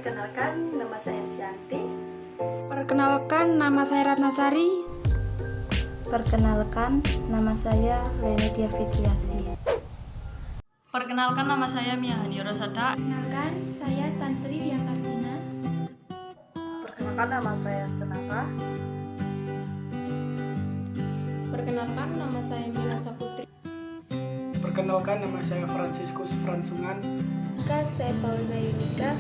Perkenalkan, nama saya Sianti. Perkenalkan, nama saya Ratnasari. Perkenalkan, nama saya Leni Dia Fitriasi. Perkenalkan, nama saya Mia Hani Rosada. Perkenalkan, saya Tantri Wiyakartina. Perkenalkan, nama saya Senaka. Perkenalkan, nama saya Mila Saputri. Perkenalkan, nama saya Franciscus Fransungan. Saya Paulina Yunika.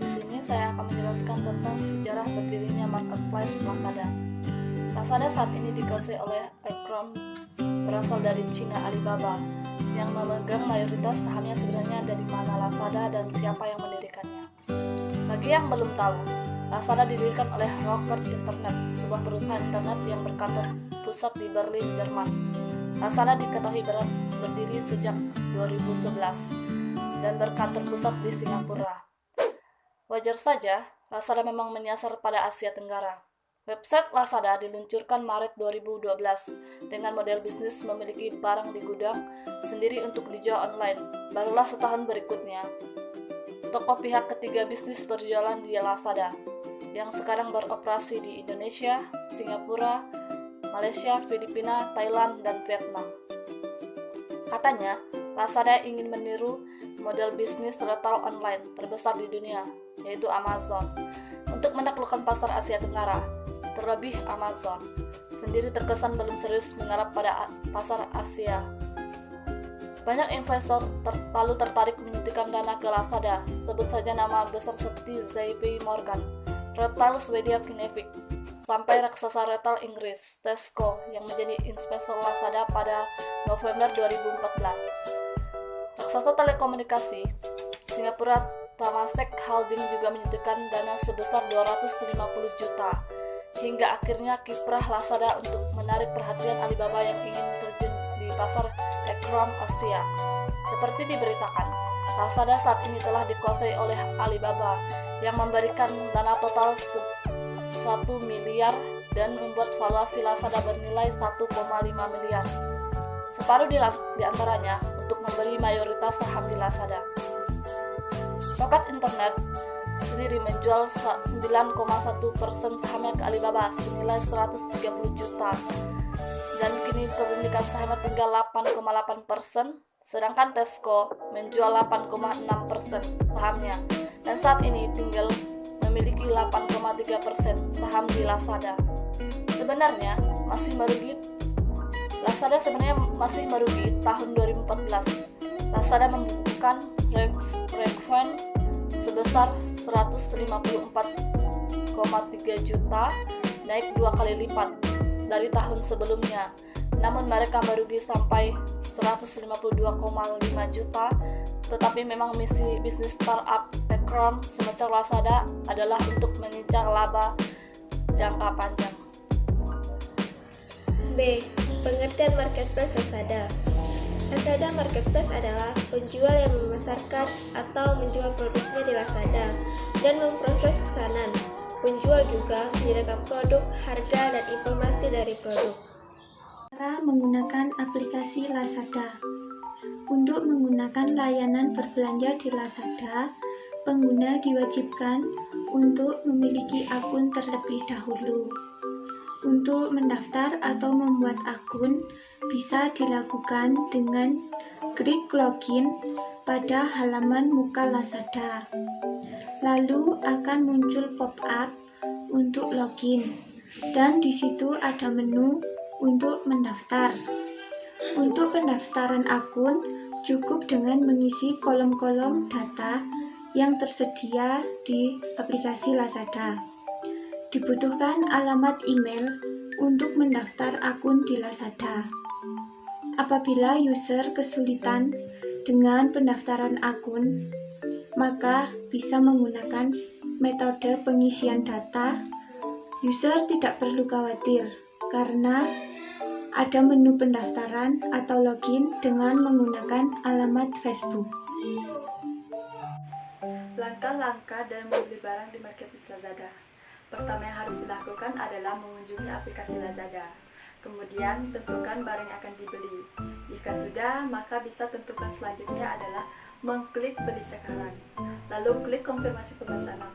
Di sini saya akan menjelaskan tentang sejarah berdirinya marketplace Lazada. Lazada saat ini dikuasai oleh Alcron berasal dari Cina Alibaba yang memegang mayoritas sahamnya. Sebenarnya dari mana Lazada dan siapa yang mendirikannya? Bagi yang belum tahu, Lazada didirikan oleh Rocket Internet, sebuah perusahaan internet yang berkantor pusat di Berlin, Jerman. Lazada diketahui berdiri sejak 2011 dan berkantor pusat di Singapura. Wajar saja, Lazada memang menyasar pada Asia Tenggara. Website Lazada diluncurkan Maret 2012 dengan model bisnis memiliki barang di gudang sendiri untuk dijual online. Barulah setahun berikutnya, toko pihak ketiga bisnis berjualan di Lazada, yang sekarang beroperasi di Indonesia, Singapura, Malaysia, Filipina, Thailand, dan Vietnam. Katanya, Lazada ingin meniru model bisnis retail online terbesar di dunia, yaitu Amazon, untuk menaklukkan pasar Asia Tenggara. Terlebih Amazon sendiri terkesan belum serius mengarah pada pasar Asia. Banyak investor lalu tertarik menyuntikkan dana ke Lazada. Sebut saja nama besar seperti JP Morgan, retail Swedia Kinnevik, sampai raksasa retail Inggris Tesco yang menjadi investor Lazada pada November 2014. Raksasa telekomunikasi Singapura Temasek Holding juga menyuntikkan dana sebesar 250 juta. Hingga akhirnya kiprah Lazada untuk menarik perhatian Alibaba yang ingin terjun di pasar e-com Asia. Seperti diberitakan, Lazada saat ini telah dikuasai oleh Alibaba yang memberikan dana total 1 miliar dan membuat valuasi Lazada bernilai 1,5 miliar. Separuh di antaranya untuk membeli mayoritas saham di Lazada. Rocket Internet sendiri menjual 9,1% sahamnya ke Alibaba senilai 130 juta, dan kini kepemilikan sahamnya tinggal 8,8%, sedangkan Tesco menjual 8,6% sahamnya, dan saat ini tinggal memiliki 8,3% saham di Lazada. Sebenarnya masih merugi tahun 2014. Lazada membukukan revenue sebesar 154,3 juta, naik 2 kali lipat dari tahun sebelumnya. Namun mereka merugi sampai 152,5 juta. Tetapi memang misi bisnis startup e-com semacam Lazada adalah untuk mengincar laba jangka panjang. B. Pengertian marketplace Lazada. Lazada Marketplace adalah penjual yang memasarkan atau menjual produknya di Lazada dan memproses pesanan. Penjual juga menyediakan produk, harga, dan informasi dari produk. Cara menggunakan aplikasi Lazada. Untuk menggunakan layanan berbelanja di Lazada, pengguna diwajibkan untuk memiliki akun terlebih dahulu. Untuk mendaftar atau membuat akun bisa dilakukan dengan klik login pada halaman muka Lazada. Lalu akan muncul pop-up untuk login, dan di situ ada menu untuk mendaftar. Untuk pendaftaran akun, cukup dengan mengisi kolom-kolom data yang tersedia di aplikasi Lazada. Dibutuhkan alamat email untuk mendaftar akun di Lazada. Apabila user kesulitan dengan pendaftaran akun, maka bisa menggunakan metode pengisian data. User tidak perlu khawatir karena ada menu pendaftaran atau login dengan menggunakan alamat Facebook. Langkah-langkah dalam membeli barang di marketplace Lazada. Pertama yang harus dilakukan adalah mengunjungi aplikasi Lazada. Kemudian tentukan barang yang akan dibeli. Jika sudah, maka bisa tentukan selanjutnya adalah mengklik beli sekarang. Lalu klik konfirmasi pemesanan.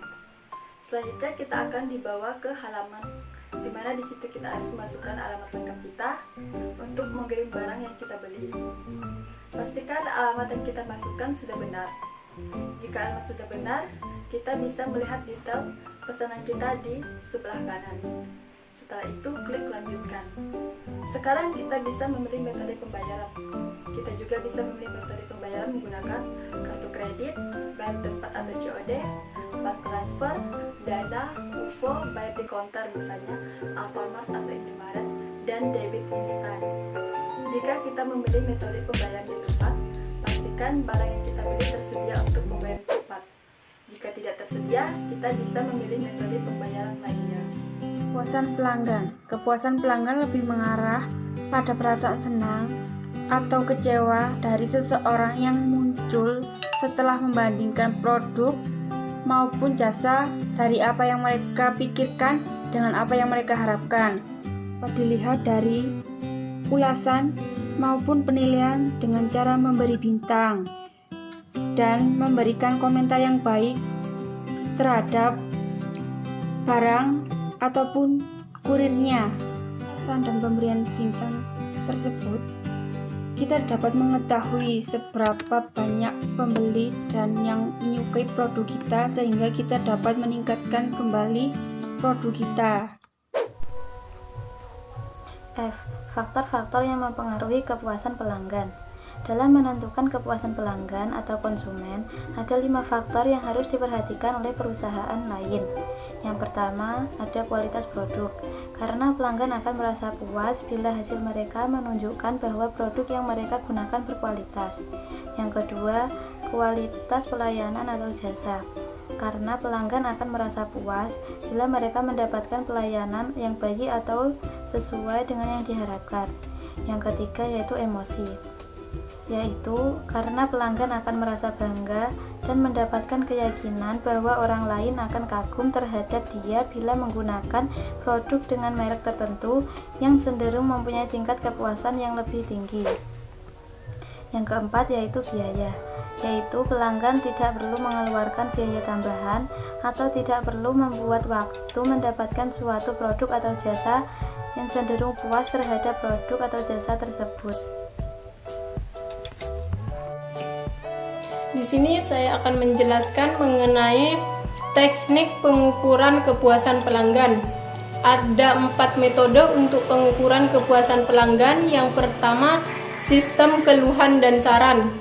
Selanjutnya kita akan dibawa ke halaman di mana di situ kita harus memasukkan alamat lengkap kita untuk mengirim barang yang kita beli. Pastikan alamat yang kita masukkan sudah benar. Jika alamat sudah benar, kita bisa melihat detail pesanan kita di sebelah kanan. Setelah itu, klik lanjutkan. Sekarang kita bisa memilih metode pembayaran. Kita juga bisa memilih metode pembayaran menggunakan kartu kredit, bayar tempat atau COD, bank transfer, Dana, UFO, bayar di counter misalnya Alfamart atau Indomaret, dan debit instan. Jika kita memilih metode pembayaran di tempat, pastikan barang yang kita beli tersedia untuk pembayaran tepat. Jika tidak tersedia, kita bisa memilih metode pembayaran lainnya. Kepuasan pelanggan. Kepuasan pelanggan lebih mengarah pada perasaan senang atau kecewa dari seseorang yang muncul setelah membandingkan produk maupun jasa dari apa yang mereka pikirkan dengan apa yang mereka harapkan. Dapat dilihat dari ulasan maupun penilaian dengan cara memberi bintang dan memberikan komentar yang baik terhadap barang ataupun kurirnya. Pesan dan pemberian bintang tersebut, kita dapat mengetahui seberapa banyak pembeli dan yang menyukai produk kita sehingga kita dapat meningkatkan kembali produk kita. F. Faktor-faktor yang mempengaruhi kepuasan pelanggan. Dalam menentukan kepuasan pelanggan atau konsumen, ada 5 faktor yang harus diperhatikan oleh perusahaan lain. Yang pertama, ada kualitas produk, karena pelanggan akan merasa puas bila hasil mereka menunjukkan bahwa produk yang mereka gunakan berkualitas. Yang kedua, kualitas pelayanan atau jasa, karena pelanggan akan merasa puas bila mereka mendapatkan pelayanan yang baik atau sesuai dengan yang diharapkan. Yang ketiga yaitu emosi, yaitu karena pelanggan akan merasa bangga dan mendapatkan keyakinan bahwa orang lain akan kagum terhadap dia bila menggunakan produk dengan merek tertentu yang cenderung mempunyai tingkat kepuasan yang lebih tinggi. Yang keempat yaitu biaya, yaitu pelanggan tidak perlu mengeluarkan biaya tambahan atau tidak perlu membuat waktu mendapatkan suatu produk atau jasa yang cenderung puas terhadap produk atau jasa tersebut. Di sini saya akan menjelaskan mengenai teknik pengukuran kepuasan pelanggan. Ada 4 metode untuk pengukuran kepuasan pelanggan. Yang pertama, sistem keluhan dan saran.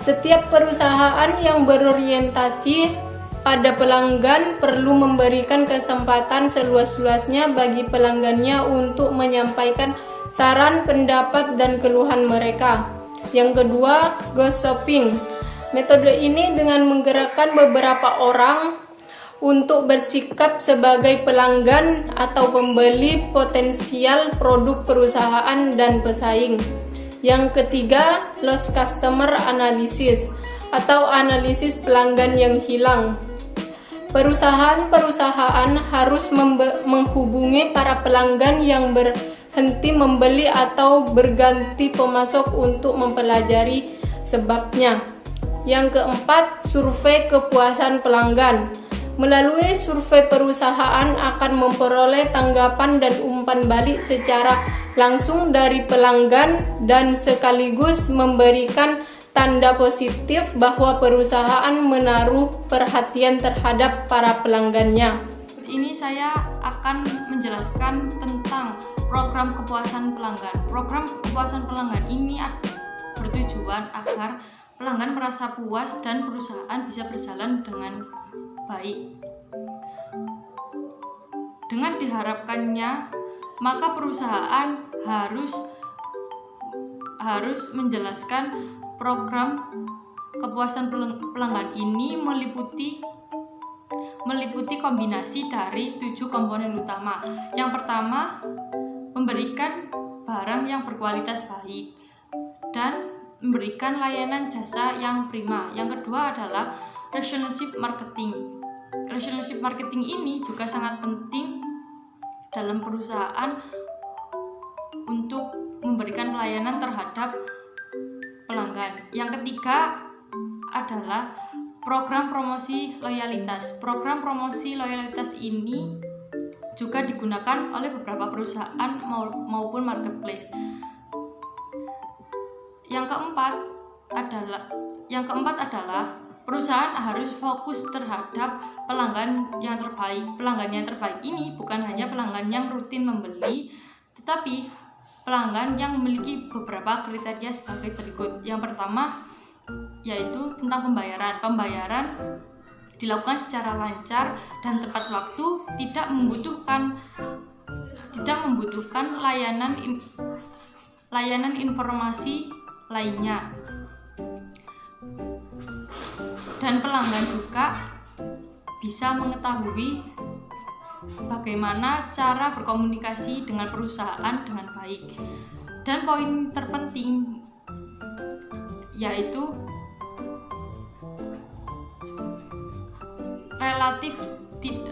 Setiap perusahaan yang berorientasi pada pelanggan perlu memberikan kesempatan seluas-luasnya bagi pelanggannya untuk menyampaikan saran, pendapat, dan keluhan mereka. Yang kedua, ghost shopping. Metode ini dengan menggerakkan beberapa orang untuk bersikap sebagai pelanggan atau pembeli potensial produk perusahaan dan pesaing. Yang ketiga, lost customer analysis atau analisis pelanggan yang hilang. Perusahaan-perusahaan harus menghubungi para pelanggan yang berhenti membeli atau berganti pemasok untuk mempelajari sebabnya. Yang keempat, survei kepuasan pelanggan. Melalui survei perusahaan akan memperoleh tanggapan dan umpan balik secara langsung dari pelanggan dan sekaligus memberikan tanda positif bahwa perusahaan menaruh perhatian terhadap para pelanggannya. Ini saya akan menjelaskan tentang program kepuasan pelanggan. Program kepuasan pelanggan ini bertujuan agar pelanggan merasa puas dan perusahaan bisa berjalan dengan baik. Dengan diharapkannya, maka perusahaan harus menjelaskan program kepuasan pelanggan ini meliputi kombinasi dari 7 komponen utama. Yang pertama, memberikan barang yang berkualitas baik dan memberikan layanan jasa yang prima. Yang kedua adalah relationship marketing. Relationship marketing ini juga sangat penting dalam perusahaan untuk memberikan pelayanan terhadap pelanggan. Yang ketiga adalah program promosi loyalitas. Program promosi loyalitas ini juga digunakan oleh beberapa perusahaan maupun marketplace. Yang keempat adalah perusahaan harus fokus terhadap pelanggan yang terbaik. Pelanggan yang terbaik ini bukan hanya pelanggan yang rutin membeli, tetapi pelanggan yang memiliki beberapa kriteria sebagai berikut. Yang pertama yaitu tentang pembayaran. Pembayaran dilakukan secara lancar dan tepat waktu, tidak membutuhkan layanan informasi lainnya. Dan pelanggan juga bisa mengetahui bagaimana cara berkomunikasi dengan perusahaan dengan baik. Dan poin terpenting yaitu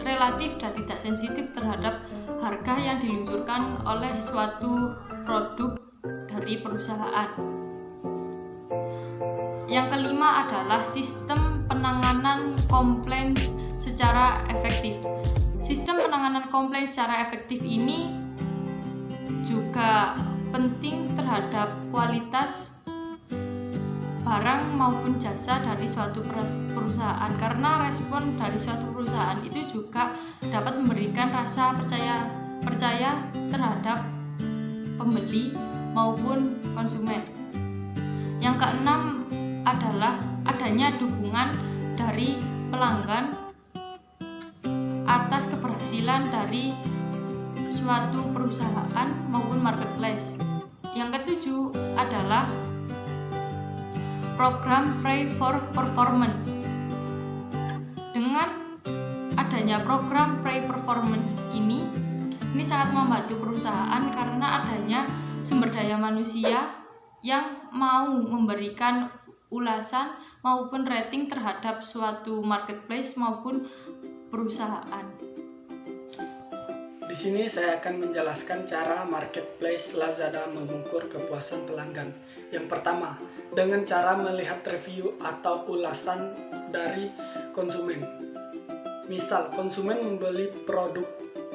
relatif dan tidak sensitif terhadap harga yang diluncurkan oleh suatu produk dari perusahaan. Yang kelima adalah sistem penanganan komplain secara efektif. Sistem penanganan komplain secara efektif ini juga penting terhadap kualitas barang maupun jasa dari suatu perusahaan, karena respon dari suatu perusahaan itu juga dapat memberikan rasa percaya terhadap pembeli maupun konsumen. Yang keenam adalah adanya dukungan dari pelanggan atas keberhasilan dari suatu perusahaan maupun marketplace. Yang ketujuh adalah program Pay for Performance. Dengan adanya program Pay Performance ini sangat membantu perusahaan karena adanya sumber daya manusia yang mau memberikan ulasan maupun rating terhadap suatu marketplace maupun perusahaan. Di sini saya akan menjelaskan cara marketplace Lazada mengukur kepuasan pelanggan. Yang pertama, dengan cara melihat review atau ulasan dari konsumen. Misal, konsumen membeli produk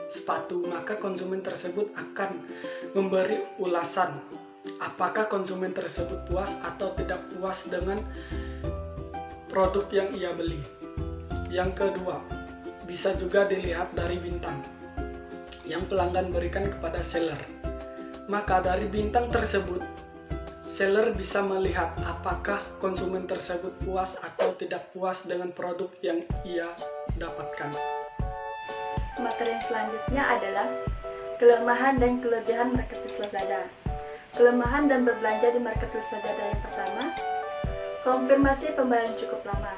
sepatu, maka konsumen tersebut akan memberi ulasan apakah konsumen tersebut puas atau tidak puas dengan produk yang ia beli. Yang kedua, bisa juga dilihat dari bintang yang pelanggan berikan kepada seller. Maka dari bintang tersebut, seller bisa melihat apakah konsumen tersebut puas atau tidak puas dengan produk yang ia dapatkan. Materi yang selanjutnya adalah kelemahan dan kelebihan marketplace Lazada. Kelemahan dan berbelanja di marketplace Lazada yang pertama, konfirmasi pembayaran cukup lama.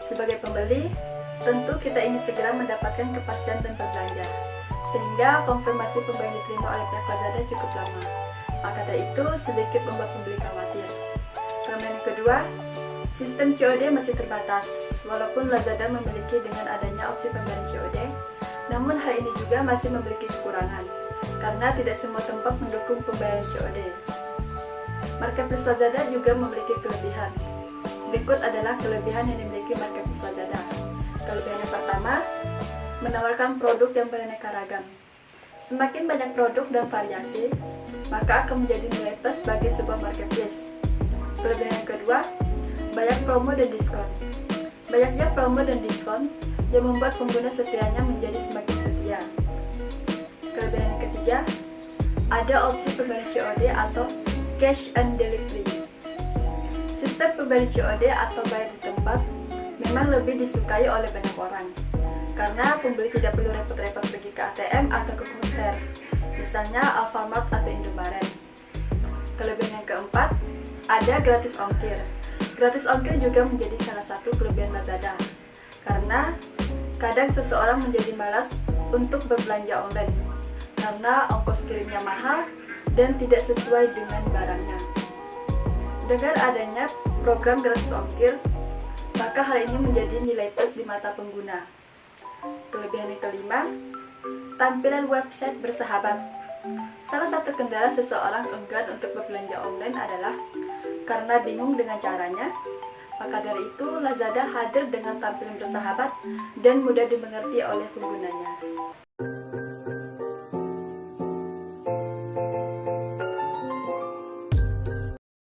Sebagai pembeli, tentu kita ingin segera mendapatkan kepastian dan berbelanja, sehingga konfirmasi pembayaran diterima oleh pihak Lazada cukup lama. Maka dari itu sedikit membuat pembeli khawatir. Kelemahan yang kedua, sistem COD masih terbatas. Walaupun Lazada memiliki dengan adanya opsi pembayaran COD, namun hal ini juga masih memiliki kekurangan, karena tidak semua tempat mendukung pembayaran COD. Marketplace Lazada juga memiliki kelebihan. Berikut adalah kelebihan yang dimiliki marketplace Lazada. Kelebihan yang pertama, menawarkan produk yang beraneka ragam. Semakin banyak produk dan variasi, maka akan menjadi nilai plus bagi sebuah marketplace. Kelebihan yang kedua, banyak promo dan diskon. Banyaknya promo dan diskon yang membuat pengguna setianya menjadi semakin setia. Kelebihan yang ketiga, ada opsi pembayaran COD atau cash on delivery. Sistem pembayaran COD atau bayar di tempat memang lebih disukai oleh banyak orang, karena pembeli tidak perlu repot-repot pergi ke ATM atau ke konter, misalnya Alfamart atau Indomaret. Kelebihan yang keempat, ada gratis ongkir. Gratis ongkir juga menjadi salah satu kelebihan Lazada, karena kadang seseorang menjadi malas untuk berbelanja online, karena ongkos kirimnya mahal dan tidak sesuai dengan barangnya. Dengan adanya program gratis ongkir, maka hal ini menjadi nilai plus di mata pengguna. Kelebihan yang kelima, tampilan website bersahabat. Salah satu kendala seseorang enggan untuk berbelanja online adalah karena bingung dengan caranya. Maka dari itu, Lazada hadir dengan tampilan bersahabat dan mudah dimengerti oleh penggunanya.